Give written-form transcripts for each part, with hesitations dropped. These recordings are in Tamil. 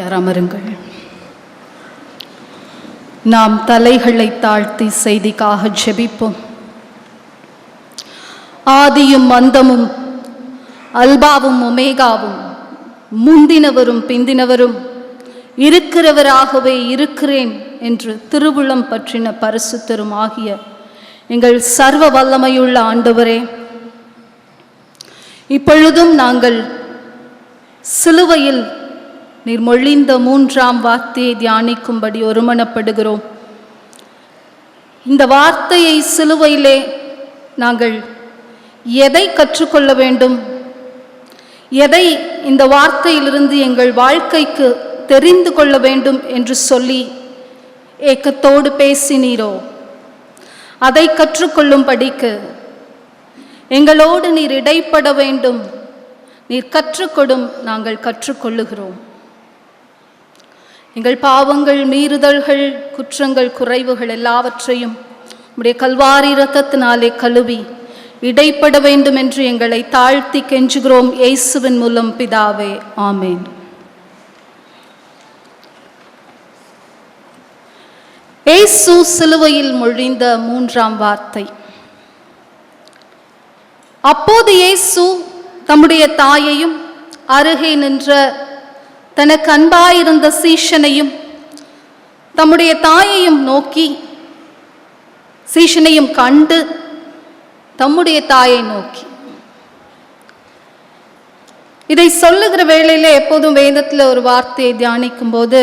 அமருங்கள். நாம் தலைகளை தாழ்த்தி செய்திக்காக ஜெபிப்போம். ஆதியும் அந்தமும் அல்பாவும் ஒமேகாவும் முந்தினவரும் பிந்தினவரும் இருக்கிறவராகவே இருக்கிறேன் என்று திருவுளம் பற்றின பரிசுத்தரும் ஆகிய எங்கள் சர்வ வல்லமையுள்ள ஆண்டவரே, இப்பொழுதும் நாங்கள் சிலுவையில் நீர் மொழிந்த 3ஆம் வார்த்தையை தியானிக்கும்படி ஒருமனப்படுகிறோம். இந்த வார்த்தையை சிலுவையிலே நாங்கள் எதை கற்றுக்கொள்ள வேண்டும், எதை இந்த வார்த்தையிலிருந்து எங்கள் வாழ்க்கைக்கு தெரிந்து கொள்ள வேண்டும் என்று சொல்லி ஏக்கத்தோடு பேசினீரோ, அதை கற்றுக்கொள்ளும்படிக்கு எங்களோடு நீர் இடைப்பட வேண்டும். நீர் கற்றுக்கொடும், நாங்கள் கற்றுக்கொள்ளுகிறோம். எங்கள் பாவங்கள், மீறுதல்கள், குற்றங்கள், குறைவுகள் எல்லாவற்றையும் உம்முடைய கல்வாரி இரத்தத்தினாலே கழுவி இடைப்பட வேண்டும் என்று எங்களை தாழ்த்தி கெஞ்சுகிறோம். இயேசுவின் மூலம் பிதாவே, ஆமேன். இயேசு சிலுவையில் மொழிந்த 3ஆம் வார்த்தை. அப்போது இயேசு தம்முடைய தாயையும் அருகே நின்ற தனக்கு அன்பாயிருந்த சீஷனையும் தம்முடைய தாயையும் நோக்கி, சீஷனையும் கண்டு தம்முடைய தாயை நோக்கி, இதை சொல்லுகிற வேளையில எப்போதும் வேதத்தில் ஒரு வார்த்தையை தியானிக்கும் போது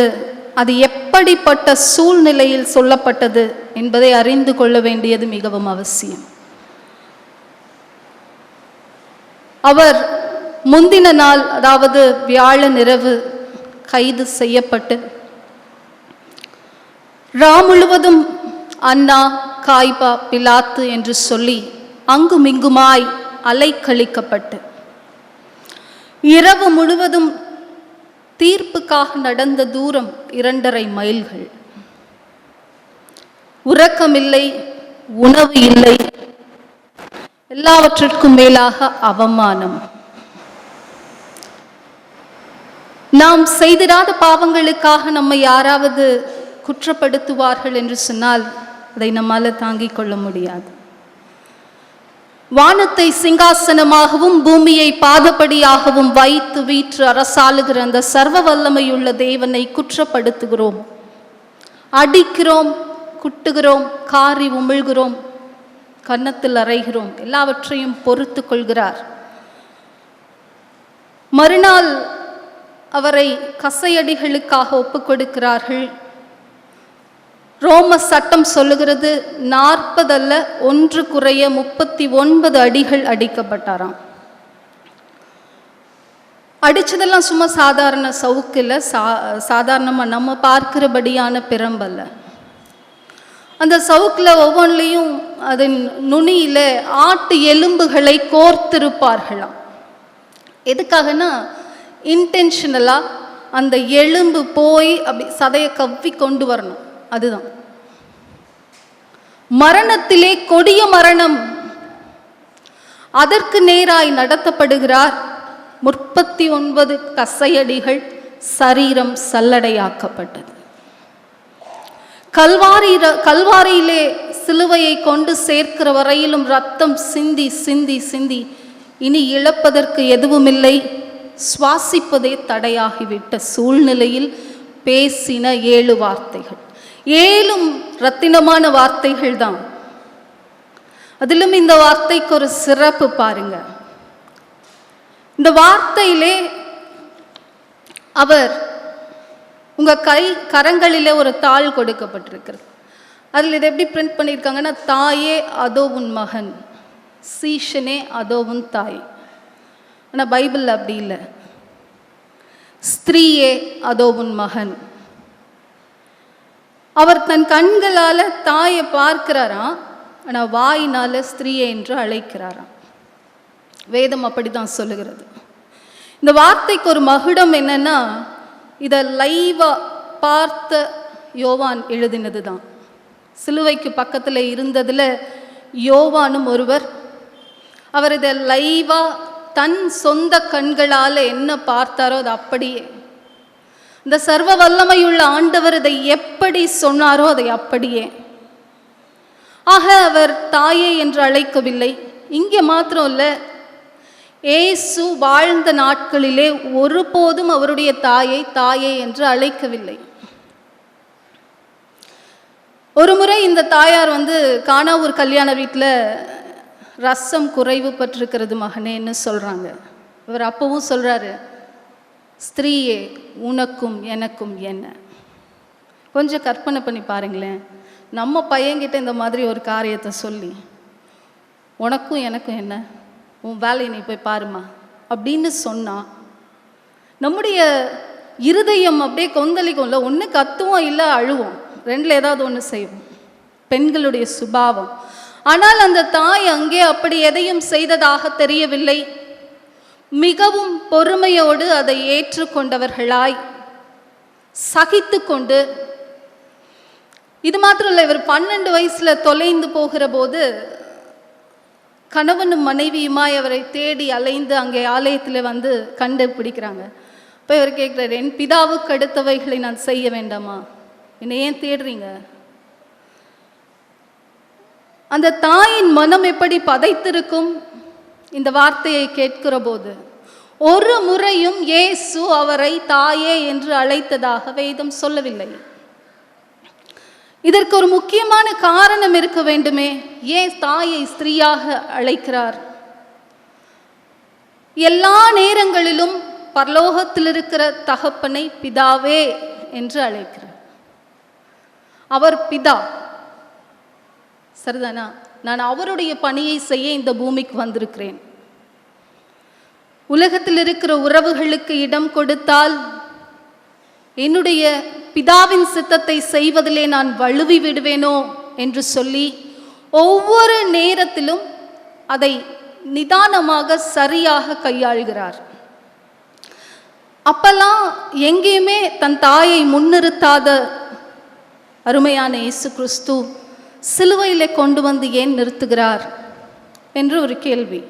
அது எப்படிப்பட்ட சூழ்நிலையில் சொல்லப்பட்டது என்பதை அறிந்து கொள்ள வேண்டியது மிகவும் அவசியம். அவர் முந்தின நாள், அதாவது வியாழன் இரவு கைது செய்யப்பட்டு முழுவதும் அன்னா, காய்பா, பிலாத்து என்று சொல்லி அங்குமிங்குமாய் அலைக்கழிக்கப்பட்டு இரவு முழுவதும் தீர்ப்புக்காக நடந்த தூரம் 2.5 மைல்கள். உறக்கமில்லை, உணவு இல்லை, எல்லாவற்றிற்கும் மேலாக அவமானம். நாம் செய்திராத பாவங்களுக்காக நம்மை யாராவது குற்றப்படுத்துவார்கள் என்று சொன்னால் அதை நம்மால் தாங்கிக் கொள்ள முடியாது. வானத்தை சிங்காசனமாகவும் பூமியை பாதப்படியாகவும் வைத்து வீற்று அரசாளுகிற அந்த சர்வ வல்லமையுள்ள தேவனை குற்றப்படுத்துகிறோம், அடிக்கிறோம், குட்டுகிறோம், காரி உமிழ்கிறோம், கன்னத்தில் அறைகிறோம், எல்லாவற்றையும் பொறுத்து கொள்கிறார். மறுநாள் அவரை கசையடிகளுக்காக ஒப்புக் கொடுக்கிறார்கள். ரோம சட்டம் சொல்லுகிறது 40 அல்ல, 1 குறைய 39 அடிகள் அடிக்கப்பட்டாராம். அடிச்சதெல்லாம் சும்மா சாதாரண சவுக்கில், சாதாரணமாக நம்ம பார்க்கிறபடியான பிரம்பல்ல. அந்த சவுக்கில் ஒவ்வொன்றிலையும் அதன் நுனியில் ஆட்டு எலும்புகளை கோர்த்திருப்பார்களாம். எதுக்காகனா இன்டென்ஷனலாக அந்த எலும்பு போய் அப்படி சதையை கவ்வி கொண்டு வரணும். அதுதான் மரணத்திலே கொடிய மரணம். அதற்கு நேராய் நடத்தப்படுகிறார். 39 கசையடிகள், சரீரம் சல்லடையாக்கப்பட்டது. கல்வாரியிலே சிலுவையை கொண்டு சேர்க்கிற வரையிலும் ரத்தம் சிந்தி சிந்தி சிந்தி இனி இழப்பதற்கு எதுவுமில்லை, சுவாசிப்பதே தடையாகிவிட்ட சூழ்நிலையில் பேசின 7 வார்த்தைகள். 7 ரத்தினமான வார்த்தைகள் தான். அதிலும் இந்த வார்த்தைக்கு ஒரு சிறப்பு பாருங்க. இந்த வார்த்தையிலே அவர் உங்க கரங்களிலே ஒரு தாள் கொடுக்கப்பட்டிருக்கிறது. அதில் இதை எப்படி பிரிண்ட் பண்ணியிருக்காங்கன்னா, தாயே அதோ உன் மகன், சீஷனே அதோ உன் தாய். ஆனால் பைபிளில் அப்படி இல்லை. ஸ்திரீயே அதோ உன் மகன். அவர் தன் கண்களால் தாயை பார்க்கிறாராம், ஆனால் வாயினால் ஸ்திரீயை என்று அழைக்கிறாராம். வேதம் அப்படிதான் சொல்லுகிறது. இந்த வார்த்தைக்கு ஒரு மகுடம் என்னன்னா, இதை லைவா பார்த்த யோவான் எழுதினது தான். சிலுவைக்கு பக்கத்தில் இருந்ததில் யோவானும் ஒருவர். அவர் இதை லைவா தன் சொந்த கண்களால் என்ன பார்த்தாரோ அது அப்படியே இந்த சர்வ வல்லமையுள்ள ஆண்டவர் இதை எப்படி சொன்னாரோ அதை அப்படியே. ஆக அவர் தாயே என்று அழைக்கவில்லை. இங்கே மாத்திரம் இல்லை, இயேசு வாழ்ந்த நாட்களிலே ஒருபோதும் அவருடைய தாயை தாயே என்று அழைக்கவில்லை. ஒரு முறை இந்த தாயார் கானா ஒரு கல்யாண வீட்டில் ரசம் குறைவு பட்டிருக்கிறது மகனேன்னு சொல்கிறாங்க. இவர் அப்பவும் சொல்கிறாரு, ஸ்திரீயே உனக்கும் எனக்கும் என்ன. கொஞ்சம் கற்பனை பண்ணி பாருங்களேன், நம்ம பையன்கிட்ட இந்த மாதிரி ஒரு காரியத்தை சொல்லி, உனக்கும் எனக்கும் என்ன, உன் வேலையை நீ போய் பாருமா அப்படின்னு சொன்னால் நம்முடைய இருதயம் அப்படியே கொந்தளிக்கும்ல. ஒன்று கத்துவோம், இல்லை அழுவோம், ரெண்டில் ஏதாவது ஒன்று செய்வோம். பெண்களுடைய சுபாவம். ஆனால் அந்த தாய் அங்கே அப்படி எதையும் செய்ததாக தெரியவில்லை. மிகவும் பொறுமையோடு அதை ஏற்றுக்கொண்டவர்களாய் சகித்து கொண்டு, இது மாத்திரம் இல்லை, இவர் 12 வயசில் தொலைந்து போகிற போது கணவனும் மனைவியுமாய் அவரை தேடி அலைந்து அங்கே ஆலயத்தில் கண்டுபிடிக்கிறாங்க. இப்போ இவர் கேட்குறாரு, என் பிதாவுக்கு அடுத்தவைகளை நான் செய்ய வேண்டாமா, என்னை ஏன் தேடுறீங்க? அந்த தாயின் மனம் எப்படி பதைத்திருக்கும் இந்த வார்த்தையை கேட்கிற போது. ஒரு முறையும் இயேசு அவரை தாயே என்று அழைத்ததாக வேதம் சொல்லவில்லை. இதற்கு ஒரு முக்கியமான காரணம் இருக்க வேண்டுமே. ஏன் தாயை ஸ்திரீயாக அழைக்கிறார்? எல்லா நேரங்களிலும் பரலோகத்தில் இருக்கிற தகப்பனை பிதாவே என்று அழைக்கிறார். அவர் பிதா, சரிதானா? நான் அவருடைய பணியை செய்ய இந்த பூமிக்கு வந்திருக்கிறேன். உலகத்தில் இருக்கிற உறவுகளுக்கு இடம் கொடுத்தால் என்னுடைய பிதாவின் சித்தத்தை செய்வதிலே நான் வழுவி விடுவேனோ என்று சொல்லி ஒவ்வொரு நேரத்திலும் அதை நிதானமாக சரியாக கையாள்கிறார். அப்பெல்லாம் எங்கேயுமே தன் தாயை முன்னிறுத்தாத அருமையான இயேசு கிறிஸ்து சிலுவையிலே கொண்டு வந்து ஏன் நிறுத்துகிறார் என்று ஒரு கேள்வி.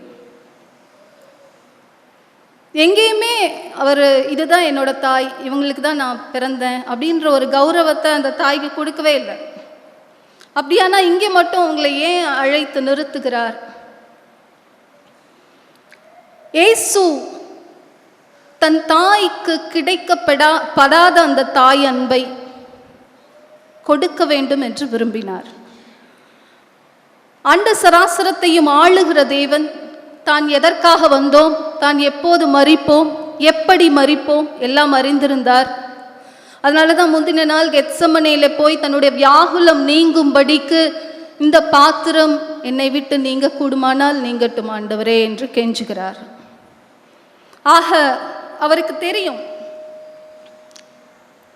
எங்கேயுமே அவர் இதுதான் என்னோட தாய், இவங்களுக்கு தான் நான் பிறந்தேன் அப்படின்ற ஒரு கௌரவத்தை அந்த தாய்க்கு கொடுக்கவே இல்லை. அப்படியானா இங்கே மட்டும் உங்களை ஏன் அழைத்து நிறுத்துகிறார்? இயேசு தன் தாய்க்கு கிடைக்கப்படாத அந்த தாய் அன்பை கொடுக்க வேண்டும் என்று விரும்பினார். அண்ட சராசரத்தையும் ஆளுகிற தேவன் தான் எதற்காக வந்தோம், தான் எப்போது மரிப்போம், எப்படி மரிப்போம் எல்லாம் அறிந்திருந்தார். அதனால தான் முந்தின நாள் கெத்சமனேல போய் தன்னுடைய வியாகுலம் நீங்கும்படிக்கு இந்த பாத்திரம் என்னை விட்டு நீங்க கூடுமானால் நீங்கட்டும் ஆண்டவரே என்று கெஞ்சுகிறார். ஆக அவருக்கு தெரியும்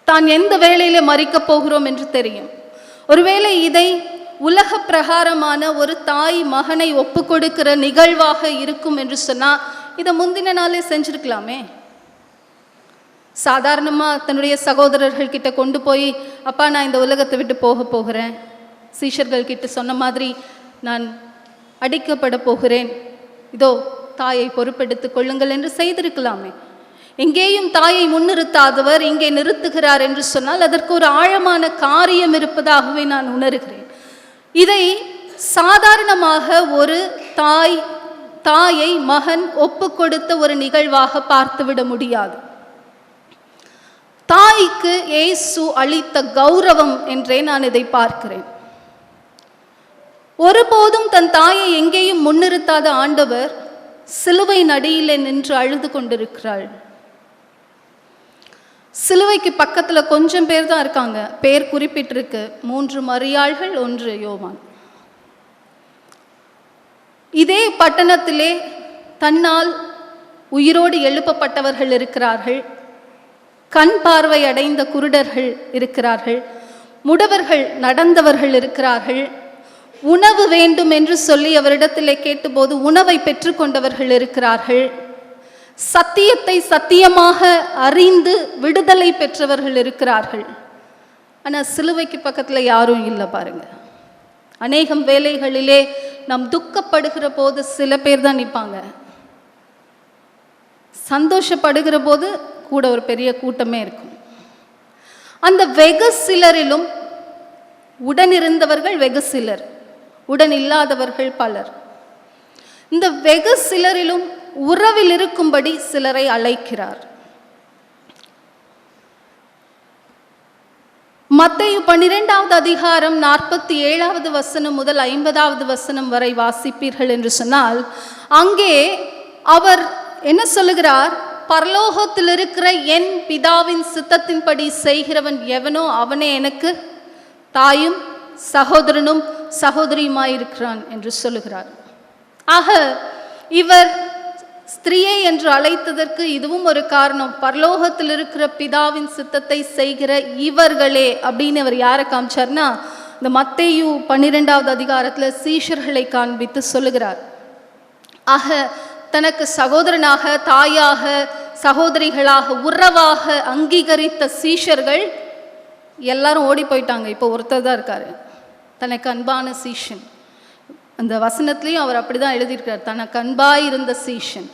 தான் எந்த வேளையில மரிக்கப் போகிறோம் என்று தெரியும். ஒருவேளை இதை உலக பிரகாரமான ஒரு தாய் மகனை ஒப்பு கொடுக்கிற நிகழ்வாக இருக்கும் என்று சொன்னால் இதை முந்தின நாளே செஞ்சிருக்கலாமே. சாதாரணமாக தன்னுடைய சகோதரர்கள் கிட்ட கொண்டு போய், அப்பா நான் இந்த உலகத்தை விட்டு போகிறேன், சீஷர்கள் கிட்ட சொன்ன மாதிரி நான் அடிக்கப்பட போகிறேன், இதோ தாயை பொறுப்பெடுத்துக் கொள்ளுங்கள் என்று செய்திருக்கலாமே. எங்கேயும் தாயை முன்னிறுத்தாதவர் இங்கே நிறுத்துகிறார் என்று சொன்னால் அதற்கு ஒரு ஆழமான காரியம் இருப்பதாகவே நான் உணர்கிறேன். இதை சாதாரணமாக ஒரு தாயை மகன் ஒப்பு கொடுத்த ஒரு நிகழ்வாக பார்த்துவிட முடியாது. தாய்க்கு இயேசு அளித்த கௌரவம் என்றே நான் இதை பார்க்கிறேன். ஒருபோதும் தன் தாயை எங்கேயும் முன்னிறுத்தாத ஆண்டவர் சிலுவை நடியிலே நின்று அழுது கொண்டிருக்கிறாள். சிலுவைக்கு பக்கத்துல கொஞ்சம் பேர் தான் இருக்காங்க. பேர் குறிப்பிட்டிருக்கு, 3 மரியாள்கள், 1 யோவான். இதே பட்டணத்திலே தன்னால் உயிரோடு எழுப்பப்பட்டவர்கள் இருக்கிறார்கள், கண் பார்வை அடைந்த குருடர்கள் இருக்கிறார்கள், முடவர்கள் நடந்தவர்கள் இருக்கிறார்கள். உணவு வேண்டும் என்று சொல்லி அவரிடத்திலே கேட்டபோது உணவை பெற்றுக்கொண்டவர்கள் இருக்கிறார்கள். சத்தியத்தை சத்தியமாக அறிந்து விடுதலை பெற்றவர்கள் இருக்கிறார்கள். ஆனால் சிலுவைக்கு பக்கத்தில் யாரும் இல்லை பாருங்க. அநேகம் வேலைகளிலே நாம் துக்கப்படுகிற போது சில பேர் தான் நிற்பாங்க, சந்தோஷப்படுகிற போது கூட ஒரு பெரிய கூட்டமே இருக்கும். அந்த வெகு சிலரிலும் உடனிருந்தவர்கள் வெகு சிலர், உடன் இல்லாதவர்கள் பலர். இந்த வெகு சிலரிலும் உறவில் இருக்கும்படி சிலரை அழைக்கிறார். மத்தேயு 12வது அதிகாரம் 47வது வசனம் முதல் 50வது வசனம் வரை வாசிப்பீர்கள் என்று சொன்னால், அங்கே அவர் என்ன சொல்லுகிறார்? பரலோகத்தில் இருக்கிற என் பிதாவின் சித்தத்தின்படி செய்கிறவன் எவனோ அவனே எனக்கு தாயும் சகோதரனும் சகோதரியுமாயிருக்கிறான் என்று சொல்லுகிறார். ஆக இவர் ஸ்திரீயை என்று அழைத்ததற்கு இதுவும் ஒரு காரணம். பரலோகத்தில் இருக்கிற பிதாவின் சித்தத்தை செய்கிற இவர்களே அப்படின்னு அவர் யாரை காமிச்சார்னா, இந்த மத்தேயு 12வது அதிகாரத்தில் சீஷர்களை காண்பித்து சொல்லுகிறார். ஆக தனக்கு சகோதரனாக, தாயாக, சகோதரிகளாக, உறவாக அங்கீகரித்த சீஷர்கள் எல்லாரும் ஓடி போயிட்டாங்க. இப்போ ஒருத்தர் தான் இருக்காரு, தனக்கு அன்பான சீஷன். அந்த வசனத்திலையும் அவர் அப்படிதான் எழுதியிருக்கிறார், தனக்கு அன்பாய் இருந்த சீஷன்.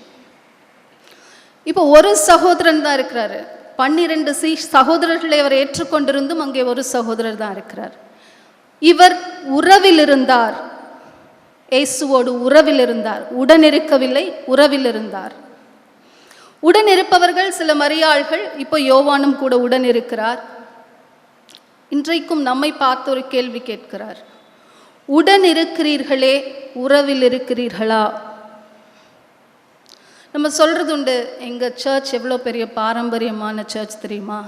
இப்போ ஒரு சகோதரன் தான் இருக்கிறாரு. 12 சகோதரர்களை அவர் ஏற்றுக்கொண்டிருந்தும் அங்கே ஒரு சகோதரர் தான் இருக்கிறார். இவர் உறவில் இருந்தார், இயேசுவோடு உறவில் இருந்தார். உடன் இருக்கவில்லை, உறவில் இருந்தார். உடன் இருப்பவர்கள் சில மரியாள்கள், இப்போ யோவானும் கூட உடன் இருக்கிறார். இன்றைக்கும் நம்மை பார்த்து ஒரு கேள்வி கேட்கிறார், உடன் இருக்கிறீர்களே, உறவில் இருக்கிறீர்களா? நம்ம சொல்கிறது உண்டு, எங்கள் சர்ச் எவ்வளோ பெரிய பாரம்பரியமான சர்ச் தெரியுமா?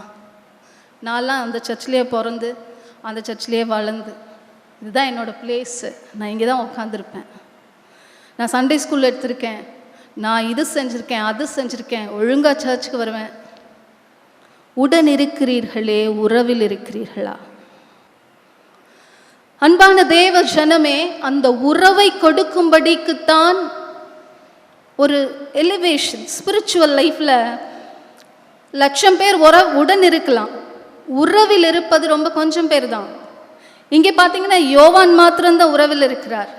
நான்லாம் அந்த சர்ச்லேயே பிறந்து அந்த சர்ச்லேயே வளர்ந்து, இதுதான் என்னோடய பிளேஸு, நான் இங்கே தான் உட்காந்துருப்பேன், நான் சண்டே ஸ்கூல் எடுத்திருக்கேன், நான் இது செஞ்சுருக்கேன், அது செஞ்சுருக்கேன், ஒழுங்காக சர்ச்சுக்கு வருவேன். உடன் இருக்கிறீர்களே, உறவில் இருக்கிறீர்களா? அன்பான தேவ ஜனமே, அந்த உறவை கொடுக்கும்படிக்குத்தான் ஒரு எலிவேஷன். ஸ்பிரிச்சுவல் லைஃப்பில் 1,00,000 பேர் உடன் இருக்கலாம், உறவில் இருப்பது ரொம்ப கொஞ்சம் பேர் தான். இங்கே பார்த்தீங்கன்னா யோவான் மாத்திரம்தான் உறவில் இருக்கிறார்.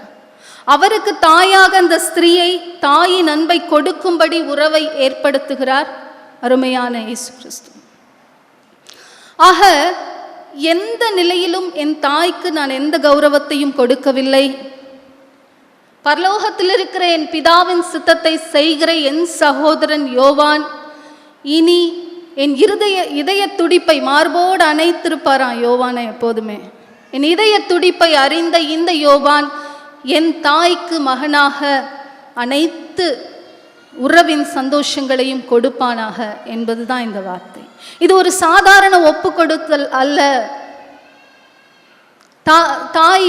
அவருக்கு தாயாக அந்த ஸ்திரீயை, தாயின் அன்பை கொடுக்கும்படி உறவை ஏற்படுத்துகிறார் அருமையான இயேசு கிறிஸ்து. ஆக எந்த நிலையிலும் என் தாய்க்கு நான் எந்த கௌரவத்தையும் கொடுக்கவில்லை. பரலோகத்தில் இருக்கிற என் பிதாவின் சித்தத்தை செய்கிற என் சகோதரன் யோவான் இனி என் இதய துடிப்பை மார்போடு அணைத்திருப்பாராம். யோவானை எப்போதுமே என் இதய துடிப்பை அறிந்த இந்த யோவான் என் தாய்க்கு மகனாக அனைத்து உறவின் சந்தோஷங்களையும் கொடுப்பானாக என்பதுதான் இந்த வார்த்தை. இது ஒரு சாதாரண ஒப்பு கொடுத்தல் அல்ல. தாய்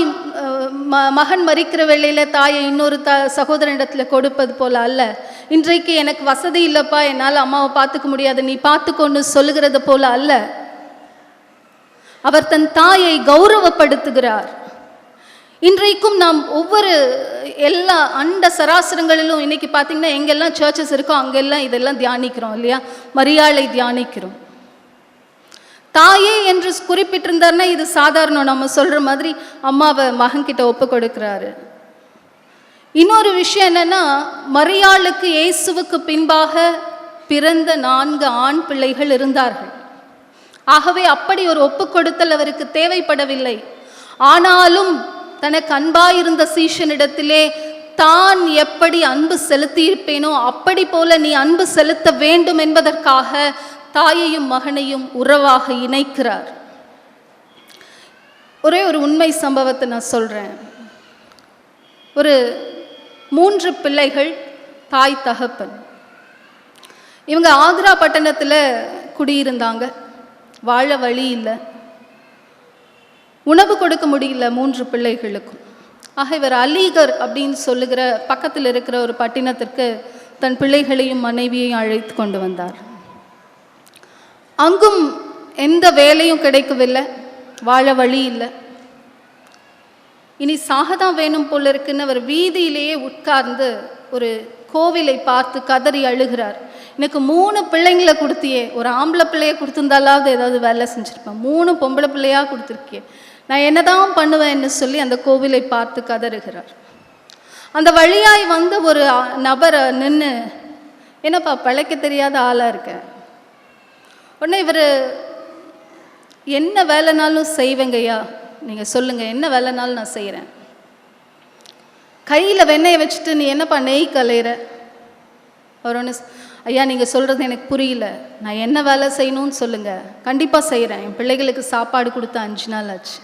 மகன் மரிக்கிற வேளையில் தாயை இன்னொரு சகோதரனிடத்தில் கொடுப்பது போல அல்ல. இன்றைக்கு எனக்கு வசதி இல்லைப்பா, என்னால் அம்மாவை பார்த்துக்க முடியாது, நீ பார்த்துக்கொண்டு சொல்லுகிறது போல அல்ல. அவர் தன் தாயை கௌரவப்படுத்துகிறார். இன்றைக்கும் நாம் ஒவ்வொரு எல்லா அண்ட சராசரங்களிலும் இன்னைக்கு பார்த்தீங்கன்னா எங்கெல்லாம் சர்ச்சஸ் இருக்கோ அங்கெல்லாம் இதெல்லாம் தியானிக்கிறோம் இல்லையா? மரியாளை தியானிக்கிறோம். தாயே என்று குறிப்பிட்டிருந்தார்னா இது சாதாரணம், நம்ம சொல்கிற மாதிரி அம்மாவை மகன்கிட்ட ஒப்பு கொடுக்குறாரு. இன்னொரு விஷயம் என்னன்னா, மரியாளுக்கு இயேசுவுக்கு பின்பாக பிறந்த 4 ஆண் பிள்ளைகள் இருந்தார்கள். ஆகவே அப்படி ஒரு ஒப்பு கொடுத்தல் அவருக்கு தேவைப்படவில்லை. ஆனாலும் தனக்கு அன்பாயிருந்த சீஷனிடத்திலே தான் எப்படி அன்பு செலுத்தியிருப்பேனோ அப்படி போல நீ அன்பு செலுத்த வேண்டும் என்பதற்காக தாயையும் மகனையும் உறவாக இணைக்கிறார். ஒரே ஒரு உண்மை சம்பவத்தை நான் சொல்கிறேன். ஒரு 3 பிள்ளைகள், தாய் தகப்பன். இவங்க ஆக்ரா பட்டணத்தில் குடியிருந்தாங்க. வாழ வழி இல்லை, உணவு கொடுக்க முடியல 3 பிள்ளைகளுக்கும். ஆக இவர் அலிகர் அப்படின்னு சொல்லுகிற பக்கத்தில் இருக்கிற ஒரு பட்டினத்திற்கு தன் பிள்ளைகளையும் மனைவியையும் அழைத்து கொண்டு வந்தார். அங்கும் எந்த வேலையும் கிடைக்கவில்லை, வாழ வழி இல்லை. இனி சாகதான் வேணும் போல இருக்குன்னு அவர் வீதியிலேயே உட்கார்ந்து ஒரு கோவிலை பார்த்து கதறி அழுகிறார். எனக்கு 3 பிள்ளைங்களை கொடுத்தியே, ஒரு ஆம்பளை பிள்ளைய கொடுத்துருந்தாலாவது ஏதாவது வேலை செஞ்சுருப்பேன், 3 பொம்பளை பிள்ளையா கொடுத்துருக்கியே, நான் என்னதான் பண்ணுவேன்னு சொல்லி அந்த கோவிலை பார்த்து கதறுகிறார். அந்த வழியாய் வந்த ஒரு நபரை நின்று, என்னப்பா பிழைக்க தெரியாத ஆளாக இருக்க. உடனே இவர் என்ன வேலைனாலும் செய்வேங்கய்யா. நீங்கள் சொல்லுங்கள், என்ன வேலைனாலும் நான் செய்கிறேன். கையில் வெண்ணெயை வச்சுட்டு நீ என்னப்பா நெய் கலையிற? அவர் ஒன்று, ஐயா நீங்கள் சொல்கிறது எனக்கு புரியல, நான் என்ன வேலை செய்யணும்னு சொல்லுங்கள், கண்டிப்பாக செய்கிறேன். என் பிள்ளைகளுக்கு சாப்பாடு கொடுத்து 5 நாள் ஆச்சு.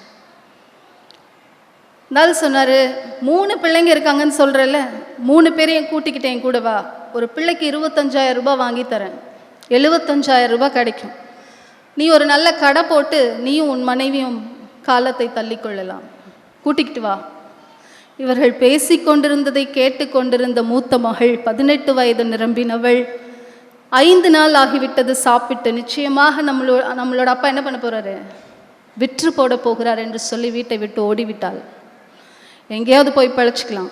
இருந்தாலும் சொன்னார், 3 பிள்ளைங்க இருக்காங்கன்னு சொல்கிறல்ல, 3 பேரையும் கூட்டிக்கிட்டேன் கூட வா, ஒரு பிள்ளைக்கு 25,000 ரூபாய் வாங்கி தரேன், 75,000 ரூபாய் கிடைக்கும். நீ ஒரு நல்ல கடை போட்டு நீயும் உன் மனைவியும் காலத்தை தள்ளிக்கொள்ளலாம், கூட்டிக்கிட்டு வா. இவர்கள் பேசி கொண்டிருந்ததை கேட்டு கொண்டிருந்த மூத்த மகள் 18 வயது நிரம்பினவள், 5 நாள் ஆகிவிட்டது சாப்பிட்டு, நிச்சயமாக நம்மளோட அப்பா என்ன பண்ண போகிறாரு, விற்று போட போகிறார் என்று சொல்லி வீட்டை விட்டு ஓடிவிட்டாள். எங்கேயாவது போய் பழச்சிக்கலாம்.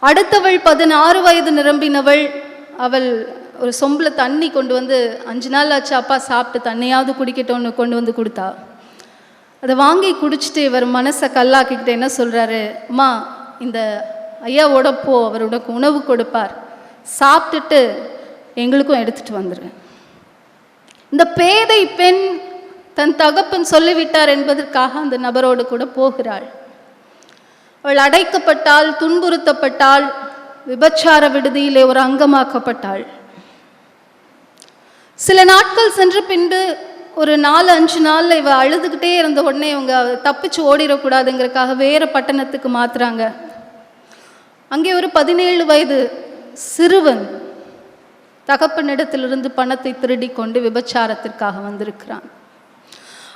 அடுத்தவள் 16 வயது நிரம்பினவள், அவள் ஒரு சொம்பில் தண்ணி கொண்டு வந்து, 5 நாள் ஆச்சு அப்பா சாப்பிட்டு, தண்ணியாவது குடிக்கட்டும்னு கொண்டு வந்து கொடுத்தா. அதை வாங்கி குடிச்சிட்டு இவர் மனசை கல்லாக்கிக்கிட்டு என்ன சொல்கிறாரு, அம்மா இந்த ஐயாவோட போ, அவர் உனக்கு உணவு கொடுப்பார், சாப்பிட்டுட்டு எங்களுக்கும் எடுத்துகிட்டு வந்துரு. இந்த பேதை பெண் தன் தகப்பன் சொல்லிவிட்டார் என்பதற்காக அந்த நபரோடு கூட போகிறாள். அவள் அடைக்கப்பட்டாள், துன்புறுத்தப்பட்டாள், விபச்சார விடுதியிலே ஒரு அங்கமாக்கப்பட்டாள். சில நாட்கள் சென்ற பின்பு ஒரு 4-5 நாளில் இவ அழுதுகிட்டே இருந்த உடனே இவங்க தப்பிச்சு ஓடிடக்கூடாதுங்கிறதுக்காக வேறு பட்டணத்துக்கு மாற்றுறாங்க. அங்கே ஒரு 17 வயது சிறுவன் தகப்பனிடத்திலிருந்து பணத்தை திருடி கொண்டு விபச்சாரத்திற்காக வந்திருக்கிறான்.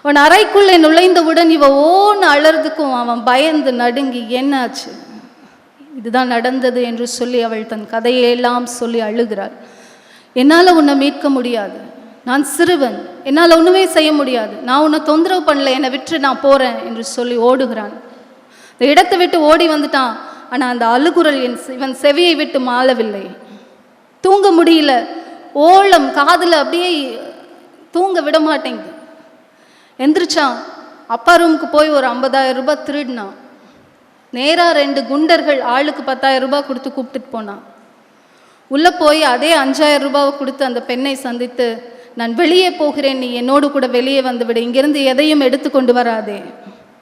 அவன் அறைக்குள்ளே நுழைந்தவுடன் இவ ஓன்னு அழறதுக்கும் அவன் பயந்து நடுங்கி, என்னாச்சு, இதுதான் நடந்தது என்று சொல்லி அவள் தன் கதையெல்லாம் சொல்லி அழுகிறாள். என்னால் உன்னை மீட்க முடியாது, நான் சிறுவன், என்னால் ஒன்றுமே செய்ய முடியாது, நான் உன்னை தொந்தரவு பண்ணல, என்னை விட்டு நான் போகிறேன் என்று சொல்லி ஓடுகிறான். இந்த இடத்தை விட்டு ஓடி வந்துட்டான். ஆனால் அந்த அழுகுரல் இவன் செவியை விட்டு மாளவில்லை. தூங்க முடியல, ஓலம் காதில் அப்படியே தூங்க விட மாட்டேங்குது. எந்திரிச்சான், அப்பா ரூமுக்கு போய் ஒரு 50,000 ரூபாய் திருடினான். நேராக 2 குண்டர்கள் ஆளுக்கு 10,000 ரூபாய் கொடுத்து கூப்பிட்டுட்டு போனான். உள்ளே போய் அதே 5,000 ரூபாவை கொடுத்து அந்த பெண்ணை சந்தித்து, நான் வெளியே போகிறேன், நீ என்னோடு கூட வெளியே வந்துவிடு, இங்கிருந்து எதையும் எடுத்து கொண்டு வராதே,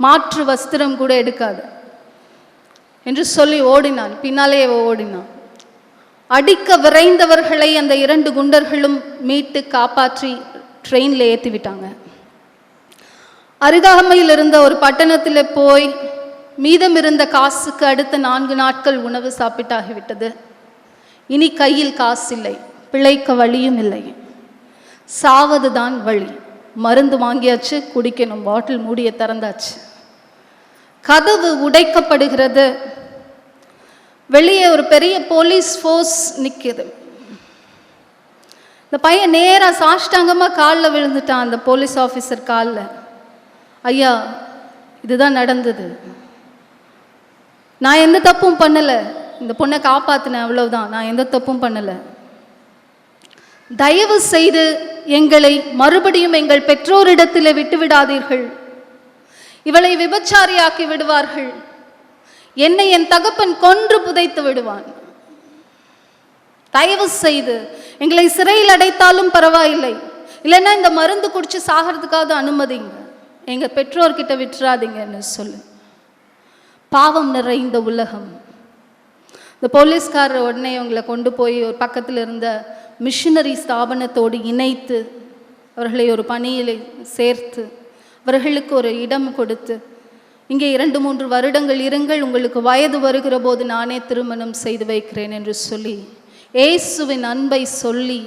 மாற்று வஸ்திரம் கூட எடுக்காது என்று சொல்லி ஓடினான். பின்னாலே ஓடினான். அடிக்க விரைந்தவர்களை அந்த 2 குண்டர்களும் மீட்டு காப்பாற்றி ட்ரெயினில் ஏற்றி விட்டாங்க. அருகாமையில் இருந்த ஒரு பட்டணத்தில் போய் மீதம் இருந்த காசுக்கு அடுத்த 4 நாட்கள் உணவு சாப்பிட்டாகிவிட்டது. இனி கையில் காசு இல்லை, பிழைக்க வழியும் இல்லை, சாவது தான் வழி. மருந்து வாங்கியாச்சு, குடிக்கணும், பாட்டில் மூடிய திறந்தாச்சு. கதவு உடைக்கப்படுகிறது. வெளியே ஒரு பெரிய போலீஸ் ஃபோர்ஸ் நிற்குது. இந்த பையன் நேராக சாஷ்டாங்கமாக காலில் விழுந்துட்டான். அந்த போலீஸ் ஆஃபீஸர் காலில், ஐயா இதுதான் நடந்தது, நான் எந்த தப்பும் பண்ணலை, இந்த பொண்ணை காப்பாற்றினேன், அவ்வளவுதான், நான் எந்த தப்பும் பண்ணலை, தயவு செய்து எங்களை மறுபடியும் எங்கள் பெற்றோரிடத்தில் விட்டுவிடாதீர்கள், இவளை விபச்சாரியாக்கி விடுவார்கள், என்னை என் தகப்பன் கொன்று புதைத்து விடுவான், தயவு செய்து எங்களை சிறையில் அடைத்தாலும் பரவாயில்லை, இல்லைன்னா இந்த மருந்து குடிச்சு சாகிறதுக்காவது அனுமதிங்க, எங்கள் பெற்றோர்கிட்ட விட்டுறாதீங்கன்னு சொல்லு. பாவம் நிறைந்த உலகம். இந்த போலீஸ்காரர் உடனே அவங்களை கொண்டு போய் ஒரு பக்கத்தில் இருந்த மிஷினரி ஸ்தாபனத்தோடு இணைத்து அவர்களை ஒரு பணியில் சேர்த்து அவர்களுக்கு ஒரு இடம் கொடுத்து, இங்கே 2-3 வருடங்கள் இருங்கள், உங்களுக்கு வயது வருகிற போது நானே திருமணம் செய்து வைக்கிறேன் என்று சொல்லி இயேசுவின் அன்பை சொல்லி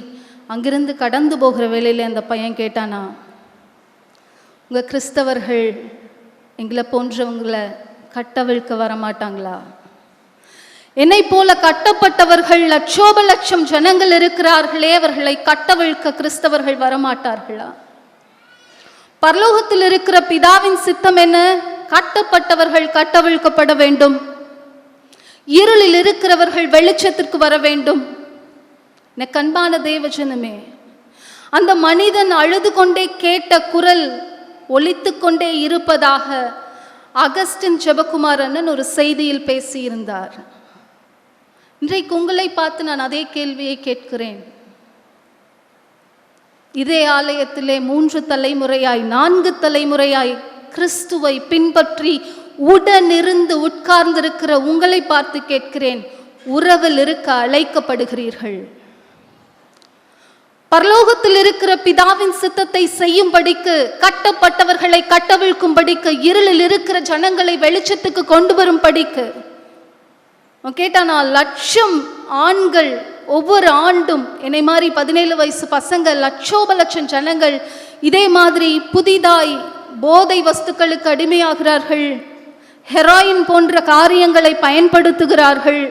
அங்கிருந்து கடந்து போகிற வேளையில் அந்த பையன் கேட்டானா, உங்கள் கிறிஸ்தவர்கள் எங்களை போன்றவங்களை கட்டவிழ்க்க வரமாட்டாங்களா? என்னை போல கட்டப்பட்டவர்கள் லட்சோப லட்சம் ஜனங்கள் இருக்கிறார்களே, அவர்களை கட்டவிழ்க்க கிறிஸ்தவர்கள் வரமாட்டார்களா? பரலோகத்தில் இருக்கிற பிதாவின் சித்தம் என்ன? கட்டப்பட்டவர்கள் கட்டவிழ்க்கப்பட வேண்டும், இருளில் இருக்கிறவர்கள் வெளிச்சத்திற்கு வர வேண்டும். எனக்கு அன்பான தேவஜனமே, அந்த மனிதன் அழுது கொண்டே கேட்ட குரல் ஒலித்து கொண்டே இருப்பதாக அகஸ்டின் ஜெபக்குமார் அண்ணன் ஒரு செய்தியில் பேசியிருந்தார். இன்றைக்கு உங்களை பார்த்து நான் அதே கேள்வியை கேட்கிறேன். இதே ஆலயத்திலே 3 தலைமுறையாய் 4 தலைமுறையாய் கிறிஸ்துவை பின்பற்றி உடனிருந்து உட்கார்ந்திருக்கிற உங்களை பார்த்து கேட்கிறேன், உறவில் இருக்க அழைக்கப்படுகிறீர்கள். பரலோகத்தில் இருக்கிற பிதாவின் சித்தத்தை செய்யும்படிக்கு, கட்டப்பட்டவர்களை கட்டவிழ்க்கும்படிக்கு, இருளில் இருக்கிற ஜனங்களை வெளிச்சத்துக்கு கொண்டு வரும்படிக்கு. கேட்டா, நான் 1,00,000 ஆண்கள் ஒவ்வொரு ஆண்டும் என்னை மாதிரி 17 வயசு பசங்க, லட்சோபலட்சம் ஜனங்கள் இதே மாதிரி புதிதாய் போதை வஸ்துக்களுக்கு அடிமையாகிறார்கள், ஹெராயின் போன்ற காரியங்களை பயன்படுத்துகிறார்கள்.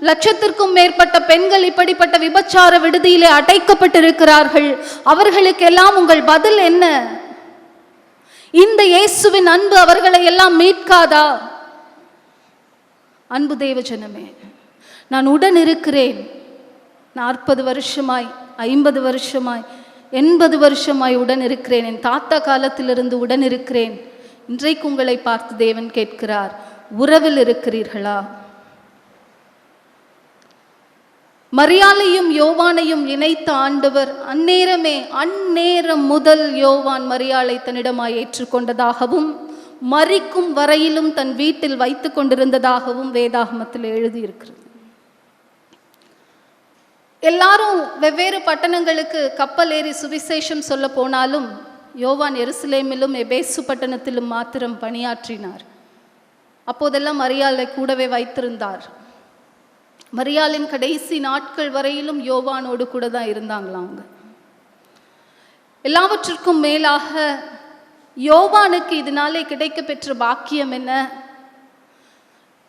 லட்சத்திற்கும் மேற்பட்ட பெண்கள் இப்படிப்பட்ட விபச்சார விடுதியிலே அடைக்கப்பட்டிருக்கிறார்கள். அவர்களுக்கெல்லாம் உங்கள் பதில் என்ன? இந்த இயேசுவின் அன்பு அவர்களை எல்லாம் மீட்காதா? அன்பு தேவ ஜனமே, நான் உடன் இருக்கிறேன். 40 வருஷமாய், 50 வருஷமாய், 80 வருஷமாய் உடன் இருக்கிறேன். என் தாத்தா காலத்திலிருந்து உடன் இருக்கிறேன். இன்றைக்கு உங்களை பார்த்து தேவன் கேட்கிறார், உறவில் இருக்கிறீர்களா? மரியாளையும் யோவானையும் இணைத்த ஆண்டவர் அந்நேரம் முதல் யோவான் மரியாளை தன்னிடமாய் ஏற்றுக்கொண்டதாகவும் மரிக்கும் வரையிலும் தன் வீட்டில் வைத்து கொண்டிருந்ததாகவும் வேதாகமத்தில் எழுதியிருக்கிறது. எல்லாரும் வெவ்வேறு பட்டணங்களுக்கு கப்பல் ஏறி சுவிசேஷம் சொல்ல போனாலும் யோவான் எருசலேமிலும் எபேசு பட்டணத்திலும் மாத்திரம் பணியாற்றினார். அப்போதெல்லாம் மரியாளை கூடவே வைத்திருந்தார். மரியாளின் கடைசி நாட்கள் வரையிலும் யோவானோடு கூட தான் இருந்தாங்களாம் அவங்க. எல்லாவற்றிற்கும் மேலாக யோவானுக்கு இதனாலே கிடைக்க பெற்ற பாக்கியம் என்ன?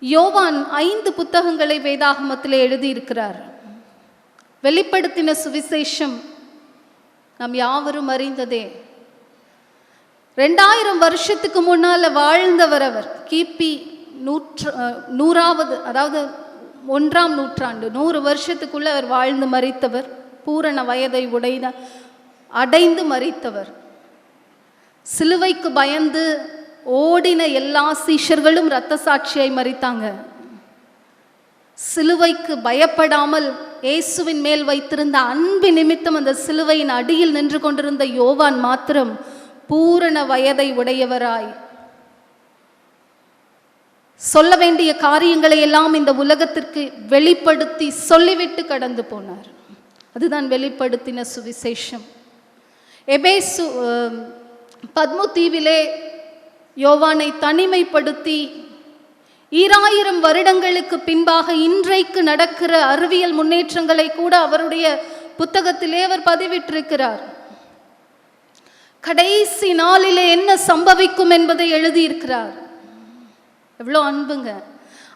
யோவான் 5 புத்தகங்களை வேதாகமத்திலே எழுதியிருக்கிறார். வெளிப்படுத்தின சுவிசேஷம் நாம் யாவரும் அறிந்ததே. 2000 வருஷத்துக்கு முன்னால வாழ்ந்தவர் அவர். கிபி 100வது, அதாவது 1ஆம் நூற்றாண்டு, 100 வருஷத்துக்குள்ள அவர் வாழ்ந்து மரித்தவர். பூரண வயதை அடைந்து மரித்தவர். சிலுவைக்கு பயந்து ஓடின எல்லா சீஷர்களும் இரத்த சாட்சியாய் மரித்தாங்க. சிலுவைக்கு பயப்படாமல் இயேசுவின் மேல் வைத்திருந்த அன்பு நிமித்தம் அந்த சிலுவையின் அடியில் நின்று கொண்டிருந்த யோவான் மாத்திரம் பூரண வயதை உடையவராய் சொல்ல வேண்டிய காரியங்களை எல்லாம் இந்த உலகத்திற்கு வெளிப்படுத்தி சொல்லிவிட்டு கடந்து போனார். அதுதான் வெளிப்படுத்தின சுவிசேஷம். எபேசு பத்மு தீவிலே யோவானை தனிமைப்படுத்தி 2000 வருடங்களுக்கு பின்பாக இன்றைக்கு நடக்கிற அறிவியல் முன்னேற்றங்களை கூட அவருடைய புத்தகத்திலே அவர் பதிவிட்டிருக்கிறார். கடைசி நாளிலே என்ன சம்பவிக்கும் என்பதை எழுதியிருக்கிறார். எவ்வளோ அன்புங்க!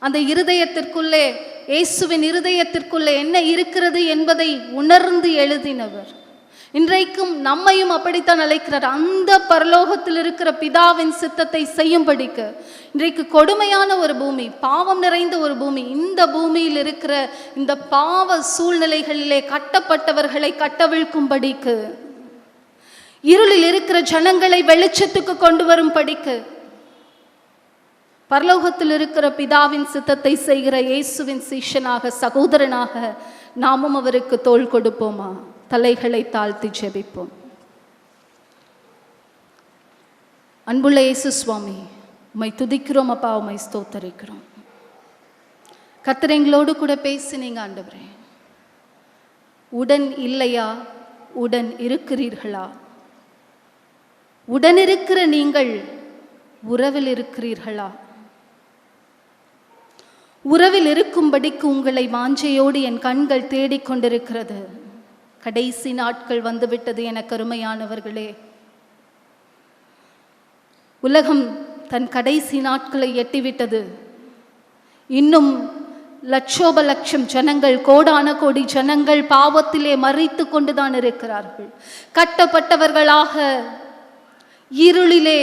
அந்த இருதயத்திற்குள்ளே, இயேசுவின் இருதயத்திற்குள்ளே என்ன இருக்கிறது என்பதை உணர்ந்து எழுதினவர். இன்றைக்கும் நம்மையும் அப்படித்தான் அழைக்கிறார். அந்த பரலோகத்தில் இருக்கிற பிதாவின் சித்தத்தை செய்யும்படிக்கு. இன்றைக்கு கொடுமையான ஒரு பூமி, பாவம் நிறைந்த ஒரு பூமி. இந்த பூமியில் இருக்கிற இந்த பாவ சூழ்நிலைகளிலே கட்டப்பட்டவர்களை கட்டவிழ்க்கும்படிக்கு, இருளில் இருக்கிற ஜனங்களை வெளிச்சத்துக்கு கொண்டு வரும்படிக்கு, பரலோகத்தில் இருக்கிற பிதாவின் சித்தத்தை செய்கிற இயேசுவின் சீஷனாக, சகோதரனாக நாமும் அவருக்கு தோள் கொடுப்போமா? தலைகளை தாழ்த்தி ஜெபிப்போம். அன்புள்ள இயேசு சுவாமி, உம்மை துதிக்கிறோம் அப்பா, உம்மை ஸ்தோத்தரிக்கிறோம். கர்த்தர் எங்களோடு கூட பேசினீங்க ஆண்டவரே. உடன் இல்லையா? உடன் இருக்கிறீர்களா? உடன் இருக்கிற நீங்கள் உறவில் இருக்கிறீர்களா? உறவில் இருக்கும்படிக்கு உங்களை வாஞ்சையோடு என் கண்கள் தேடிக்கொண்டிருக்கிறது. கடைசி நாட்கள் வந்துவிட்டது எனக்கு அருமையானவர்களே. உலகம் தன் கடைசி நாட்களை எட்டிவிட்டது. இன்னும் லட்சோபலட்சம் ஜனங்கள், கோடான கோடி ஜனங்கள் பாவத்திலே மரித்து கொண்டுதான் இருக்கிறார்கள். கட்டப்பட்டவர்களாக இருளிலே,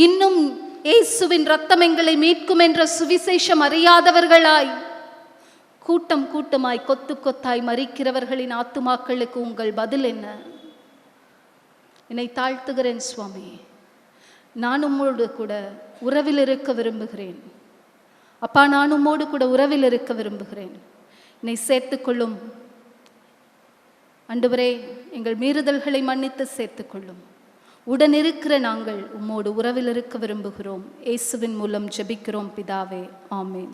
இன்னும் இயேசுவின் இரத்தம் எங்களை மீட்கும் என்ற சுவிசேஷம் அறியாதவர்களாய், கூட்டம் கூட்டமாய் கொத்து கொத்தாய் மரிக்கிறவர்களின் ஆத்துமாக்களுக்கு உங்கள் பதில் என்ன? என்னை தாழ்த்துகிறேன் சுவாமி. நான் உம்மோடு கூட உறவில் இருக்க விரும்புகிறேன் அப்பா. நான் உம்மோடு கூட உறவில் இருக்க விரும்புகிறேன். என்னை சேர்த்துக்கொள்ளும். ஆண்டவரே, எங்கள் மீறுதல்களை மன்னித்து சேர்த்துக்கொள்ளும். உடனிருக்கிற நாங்கள் உம்மோடு உறவில் இருக்க விரும்புகிறோம். இயேசுவின் மூலம் ஜெபிக்கிறோம் பிதாவே, ஆமேன்.